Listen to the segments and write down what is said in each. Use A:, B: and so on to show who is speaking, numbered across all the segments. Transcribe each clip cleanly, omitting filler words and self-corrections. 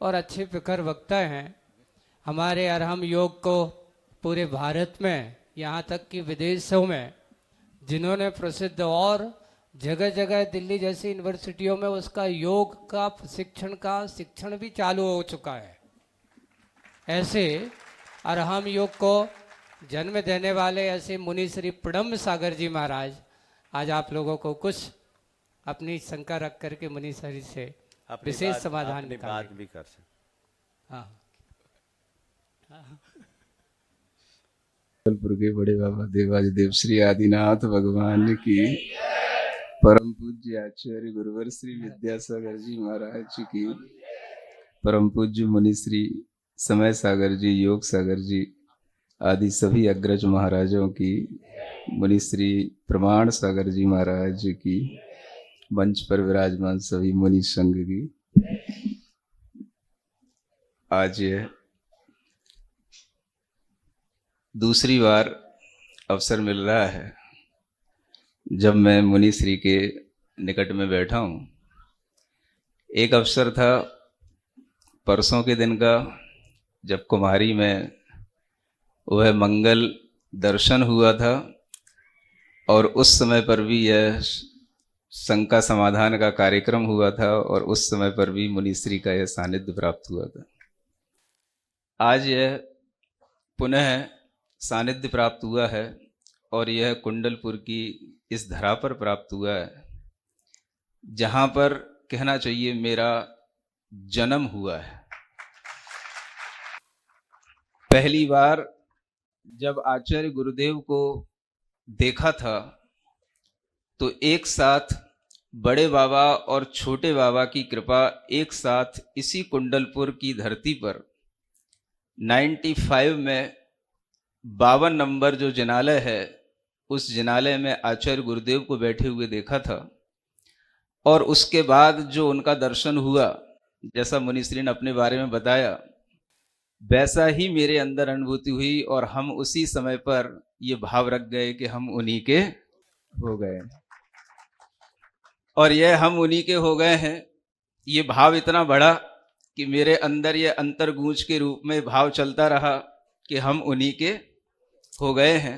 A: और अच्छे प्रखर वक्ता हैं। हमारे अरहम योग को पूरे भारत में, यहाँ तक कि विदेशों में जिन्होंने प्रसिद्ध, और जगह जगह दिल्ली जैसी यूनिवर्सिटियों में उसका योग का शिक्षण भी चालू हो चुका है। ऐसे अरहम योग को जन्म देने वाले ऐसे मुनि श्री प्रणम सागर जी महाराज आज आप लोगों को कुछ अपनी शंका रख करके मुनि श्री से विशेष समाधान
B: बात भी कर सकते।
A: हाँ।
C: जबलपुर के बड़े बाबा देवाधिदेव श्री आदिनाथ भगवान की, परम पूज्य आचार्य गुरुवर श्री विद्यासागर जी महाराज की, परम पूज्य मुनि श्री समय सागर जी, योग सागर जी आदि सभी अग्रज महाराजों की, मुनि श्री प्रमाण सागर जी महाराज की, मंच पर विराजमान सभी मुनि संघ की, आज दूसरी बार अवसर मिल रहा है जब मैं मुनि श्री के निकट में बैठा हूँ। एक अवसर था परसों के दिन का, जब कुमारी में वह मंगल दर्शन हुआ था और उस समय पर भी यह शंका समाधान का कार्यक्रम हुआ था और उस समय पर भी मुनिश्री का यह सानिध्य प्राप्त हुआ था। आज यह पुनः सानिध्य प्राप्त हुआ है और यह कुंडलपुर की इस धरा पर प्राप्त हुआ है, जहाँ पर कहना चाहिए मेरा जन्म हुआ है। पहली बार जब आचार्य गुरुदेव को देखा था तो एक साथ बड़े बाबा और छोटे बाबा की कृपा एक साथ इसी कुंडलपुर की धरती पर 95 में 52 नंबर जो जिनालय है, उस जिनालय में आचार्य गुरुदेव को बैठे हुए देखा था। और उसके बाद जो उनका दर्शन हुआ, जैसा मुनिश्री ने अपने बारे में बताया, वैसा ही मेरे अंदर अनुभूति हुई और हम उसी समय पर ये भाव रख गए कि हम उन्हीं के हो गए। और यह हम उन्हीं के हो गए हैं, ये भाव इतना बड़ा कि मेरे अंदर ये अंतर्गूंज के रूप में भाव चलता रहा कि हम उन्हीं के हो गए हैं।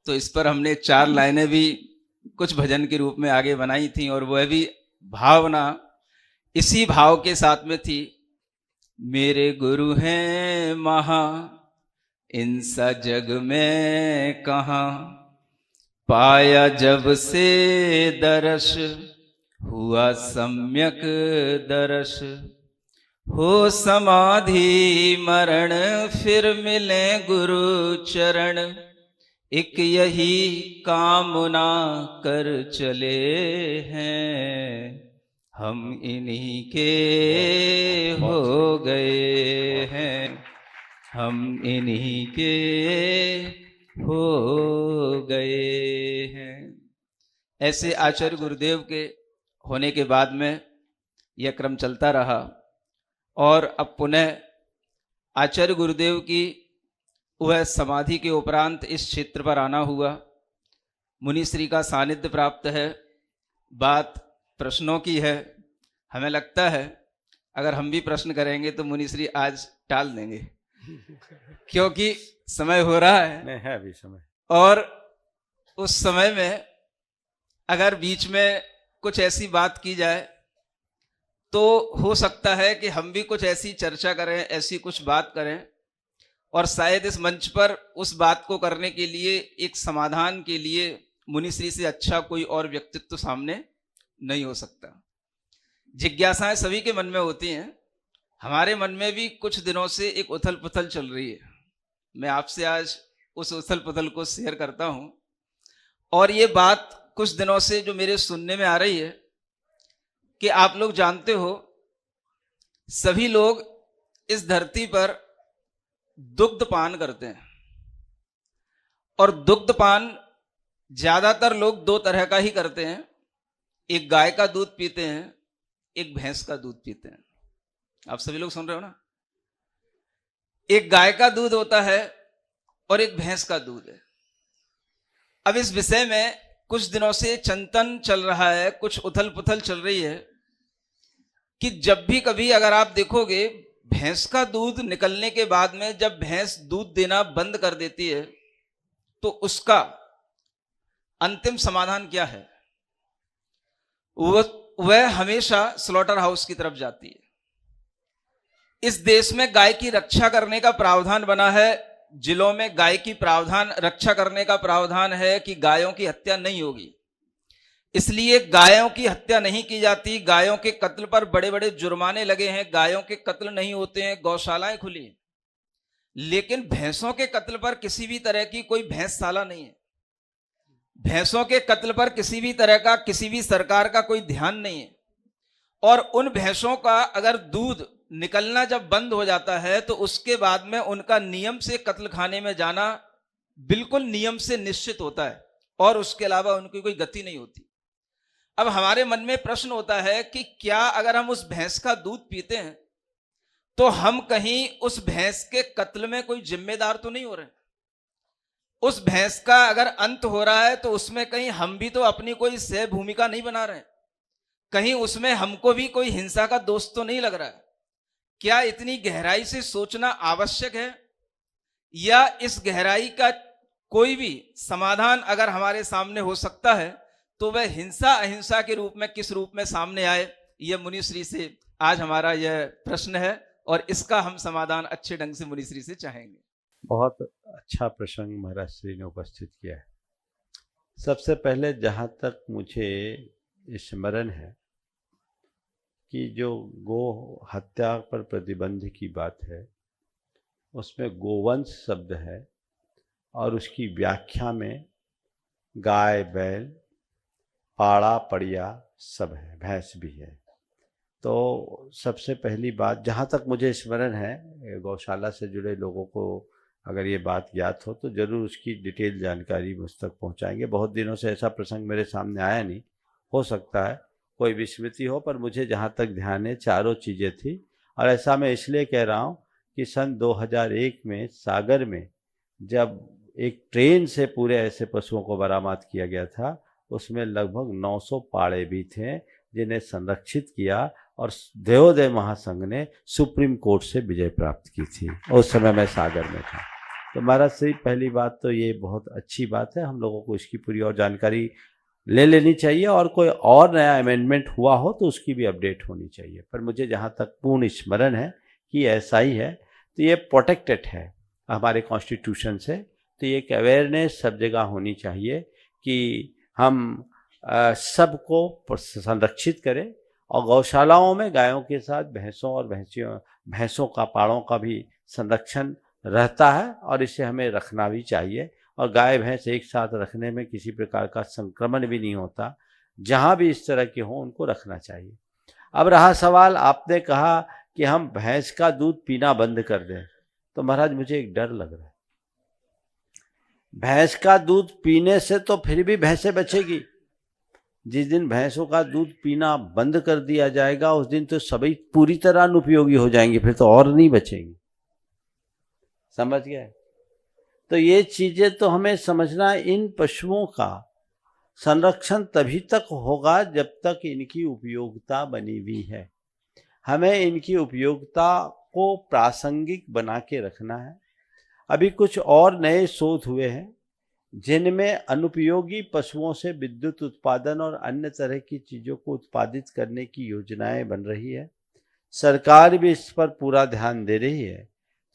C: तो इस पर हमने 4 लाइनें भी कुछ भजन के रूप में आगे बनाई थी और वह भी भावना इसी भाव के साथ में थी। मेरे गुरु हैं महा, इनसा जग में कहाँ, पाया जब से दर्श, हुआ सम्यक दर्श, हो समाधि मरण, फिर मिले गुरु चरण, एक यही कामना कर चले हैं, हम इन्हीं के हो गए हैं, हम इन्हीं के हो गए हैं। ऐसे आचार्य गुरुदेव के होने के बाद में यह क्रम चलता रहा और अब पुनः आचार्य गुरुदेव की वह समाधि के उपरांत इस क्षेत्र पर आना हुआ। मुनिश्री का सानिध्य प्राप्त है। बात प्रश्नों की है। हमें लगता है अगर हम भी प्रश्न करेंगे तो मुनिश्री आज टाल देंगे क्योंकि समय हो रहा है।
B: नहीं है अभी समय।
A: और उस समय में अगर बीच में कुछ ऐसी बात की जाए तो हो सकता है कि हम भी कुछ ऐसी चर्चा करें, ऐसी कुछ बात करें और शायद इस मंच पर उस बात को करने के लिए, एक समाधान के लिए मुनिश्री से अच्छा कोई और व्यक्तित्व सामने नहीं हो सकता। जिज्ञासाएं सभी के मन में होती हैं। हमारे मन में भी कुछ दिनों से एक उथल पुथल चल रही है। मैं आपसे आज उस उथल पुथल को शेयर करता हूं और ये बात कुछ दिनों से जो मेरे सुनने में आ रही है कि आप लोग जानते हो, सभी लोग इस धरती पर दुग्ध पान करते हैं और दुग्ध पान ज्यादातर लोग 2 तरह का ही करते हैं। एक गाय का दूध पीते हैं, एक भैंस का दूध पीते हैं। आप सभी लोग सुन रहे हो ना? एक गाय का दूध होता है और एक भैंस का दूध है। अब इस विषय में कुछ दिनों से चिंतन चल रहा है, कुछ उथल पुथल चल रही है कि जब भी कभी अगर आप देखोगे भैंस का दूध निकलने के बाद में जब भैंस दूध देना बंद कर देती है तो उसका अंतिम समाधान क्या है? वह हमेशा स्लॉटर हाउस की तरफ जाती है। इस देश में गाय की रक्षा करने का प्रावधान बना है, जिलों में गाय की प्रावधान रक्षा करने का प्रावधान है कि गायों की हत्या नहीं होगी, इसलिए गायों की हत्या नहीं की जाती। गायों के कत्ल पर बड़े बड़े जुर्माने लगे हैं, गायों के कत्ल नहीं होते हैं, गौशालाएं खुली हैं। लेकिन भैंसों के कत्ल पर किसी भी तरह की कोई भैंसशाला नहीं है। भैंसों के कत्ल पर किसी भी तरह का किसी भी सरकार का कोई ध्यान नहीं है। और उन भैंसों का अगर दूध निकलना जब बंद हो जाता है तो उसके बाद में उनका नियम से कत्ल खाने में जाना बिल्कुल नियम से निश्चित होता है और उसके अलावा उनकी कोई गति नहीं होती। अब हमारे मन में प्रश्न होता है कि क्या अगर हम उस भैंस का दूध पीते हैं तो हम कहीं उस भैंस के कत्ल में कोई जिम्मेदार तो नहीं हो रहे? उस भैंस का अगर अंत हो रहा है तो उसमें कहीं हम भी तो अपनी कोई सह भूमिका नहीं बना रहे? कहीं उसमें हमको भी कोई हिंसा का दोष तो नहीं लग रहा है? क्या इतनी गहराई से सोचना आवश्यक है? या इस गहराई का कोई भी समाधान अगर हमारे सामने हो सकता है तो वह हिंसा अहिंसा के रूप में किस रूप में सामने आए, यह मुनिश्री से आज हमारा यह प्रश्न है और इसका हम समाधान अच्छे ढंग से मुनिश्री से चाहेंगे।
B: बहुत अच्छा प्रसंग महाराज श्री ने उपस्थित किया है। सबसे पहले जहाँ तक मुझे स्मरण है कि जो गो हत्या पर प्रतिबंध की बात है उसमें गोवंश शब्द है और उसकी व्याख्या में गाय बैल पाड़ा पड़िया सब है, भैंस भी है। तो सबसे पहली बात जहाँ तक मुझे स्मरण है, गौशाला से जुड़े लोगों को अगर ये बात ज्ञात हो तो ज़रूर उसकी डिटेल जानकारी मुझ तक पहुँचाएंगे। बहुत दिनों से ऐसा प्रसंग मेरे सामने आया नहीं, हो सकता है कोई विस्मृति हो, पर मुझे जहाँ तक ध्यान है चारों चीज़ें थी। और ऐसा मैं इसलिए कह रहा हूँ कि सन 2001 में सागर में जब एक ट्रेन से पूरे ऐसे पशुओं को बरामद किया गया था, उसमें लगभग 900 पाड़े भी थे जिन्हें संरक्षित किया और देवोदय महासंघ ने सुप्रीम कोर्ट से विजय प्राप्त की थी। उस समय मैं सागर में था। तो महाराज से पहली बात तो ये बहुत अच्छी बात है, हम लोगों को इसकी पूरी और जानकारी ले लेनी चाहिए और कोई और नया अमेंडमेंट हुआ हो तो उसकी भी अपडेट होनी चाहिए। पर मुझे जहाँ तक पूर्ण स्मरण है कि ऐसा ही है, तो ये प्रोटेक्टेड है हमारे कॉन्स्टिट्यूशन से। तो ये एक अवेयरनेस सब जगह होनी चाहिए कि हम सबको संरक्षित करें और गौशालाओं में गायों के साथ भैंसों और भैंसों का पाड़ों का भी संरक्षण रहता है और इसे हमें रखना भी चाहिए। और गाय भैंस एक साथ रखने में किसी प्रकार का संक्रमण भी नहीं होता, जहाँ भी इस तरह के हों उनको रखना चाहिए। अब रहा सवाल, आपने कहा कि हम भैंस का दूध पीना बंद कर दें, तो महाराज मुझे एक डर लग रहा है। भैंस का दूध पीने से तो फिर भी भैंसें बचेगी, जिस दिन भैंसों का दूध पीना बंद कर दिया जाएगा उस दिन तो सभी पूरी तरह अनुपयोगी हो जाएंगे, फिर तो और नहीं बचेंगी। समझ गए? तो ये चीजें तो हमें समझना, इन पशुओं का संरक्षण तभी तक होगा जब तक इनकी उपयोगिता बनी हुई है। हमें इनकी उपयोगिता को प्रासंगिक बना के रखना है। अभी कुछ और नए शोध हुए हैं जिनमें अनुपयोगी पशुओं से विद्युत उत्पादन और अन्य तरह की चीज़ों को उत्पादित करने की योजनाएं बन रही है। सरकार भी इस पर पूरा ध्यान दे रही है।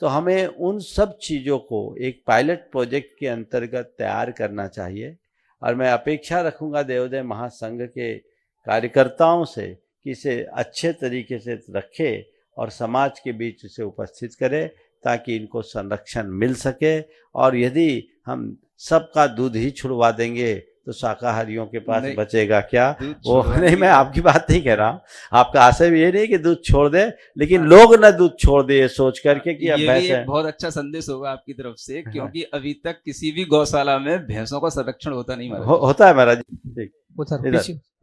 B: तो हमें उन सब चीज़ों को एक पायलट प्रोजेक्ट के अंतर्गत तैयार करना चाहिए और मैं अपेक्षा रखूंगा देवोदय महासंघ के कार्यकर्ताओं से कि इसे अच्छे तरीके से रखे और समाज के बीच इसे उपस्थित करे ताकि इनको संरक्षण मिल सके। और यदि हम सबका दूध ही छुड़वा देंगे तो शाकाहारियों के पास बचेगा क्या? वो नहीं, मैं आपकी बात नहीं कह रहा हूँ, आपका आशय भी ये नहीं कि दूध छोड़ दे, लेकिन लोग ना दूध छोड़ दे ये सोच करके कि अब
A: ये एक बहुत अच्छा संदेश होगा आपकी तरफ से, क्योंकि अभी तक किसी भी गौशाला में भैंसों का संरक्षण होता नहीं महाराज।
B: होता है महाराज। ठीक।